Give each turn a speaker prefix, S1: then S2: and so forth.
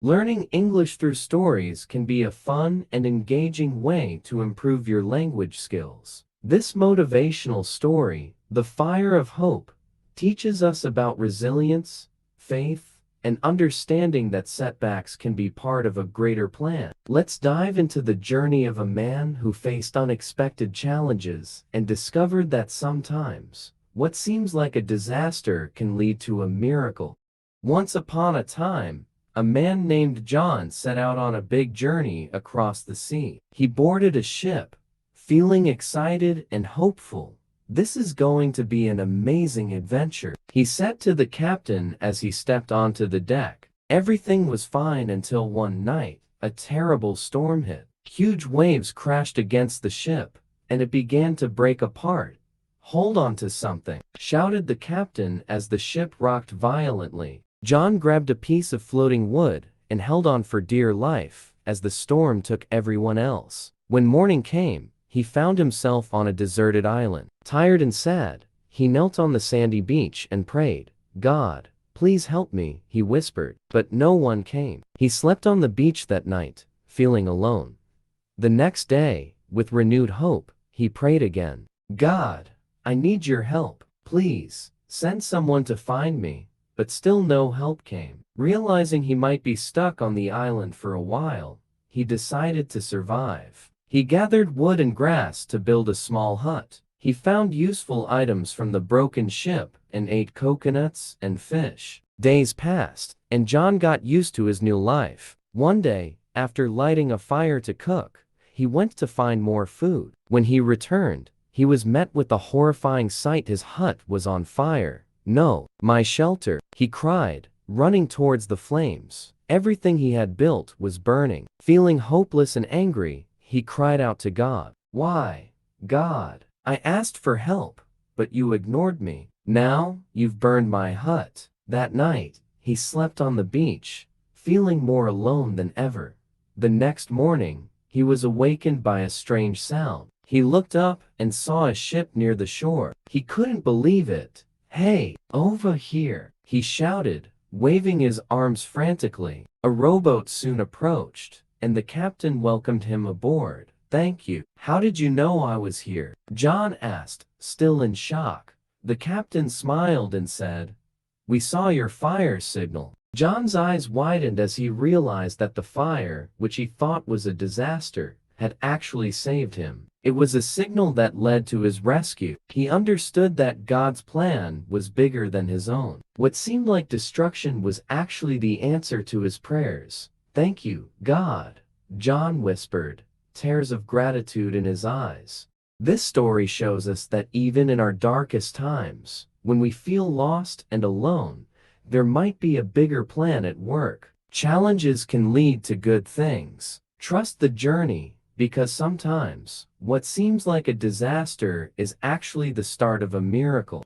S1: Learning English through stories can be a fun and engaging way to improve your language skills. This motivational story, The Fire of Hope, teaches us about resilience, faith, and understanding that setbacks can be part of a greater plan. Let's dive into the journey of a man who faced unexpected challenges and discovered that sometimes what seems like a disaster can lead to a miracle. Once upon a time, a man named John set out on a big journey across the sea. He boarded a ship, feeling excited and hopeful. This is going to be an amazing adventure, he said to the captain as he stepped onto the deck. Everything was fine until one night, a terrible storm hit. Huge waves crashed against the ship, and it began to break apart. "Hold on to something," shouted the captain as the ship rocked violently. John grabbed a piece of floating wood and held on for dear life as the storm took everyone else. When morning came, he found himself on a deserted island. Tired and sad, he knelt on the sandy beach and prayed. "God, please help me," he whispered. But no one came. He slept on the beach that night, feeling alone. The next day, with renewed hope, he prayed again. "God, I need your help. Please, send someone to find me." But still no help came. Realizing he might be stuck on the island for a while, he decided to survive. He gathered wood and grass to build a small hut. He found useful items from the broken ship and ate coconuts and fish. Days passed, and John got used to his new life. One day, after lighting a fire to cook, he went to find more food. When he returned, he was met with the horrifying sight: his hut was on fire. "No, my shelter," he cried, running towards the flames. Everything he had built was burning. Feeling hopeless and angry, he cried out to God. "Why, God? I asked for help, but you ignored me. Now, you've burned my hut." That night, he slept on the beach, feeling more alone than ever. The next morning, he was awakened by a strange sound. He looked up and saw a ship near the shore. He couldn't believe it. "Hey, over here," he shouted, waving his arms frantically. A rowboat soon approached, and the captain welcomed him aboard. "Thank you. How did you know I was here?" John asked, still in shock. The captain smiled and said, "We saw your fire signal." John's eyes widened as he realized that the fire, which he thought was a disaster, had actually saved him. It was a signal that led to his rescue. He understood that God's plan was bigger than his own. What seemed like destruction was actually the answer to his prayers. "Thank you, God," John whispered, tears of gratitude in his eyes. This story shows us that even in our darkest times, when we feel lost and alone, there might be a bigger plan at work. Challenges can lead to good things. Trust the journey, because sometimes what seems like a disaster is actually the start of a miracle.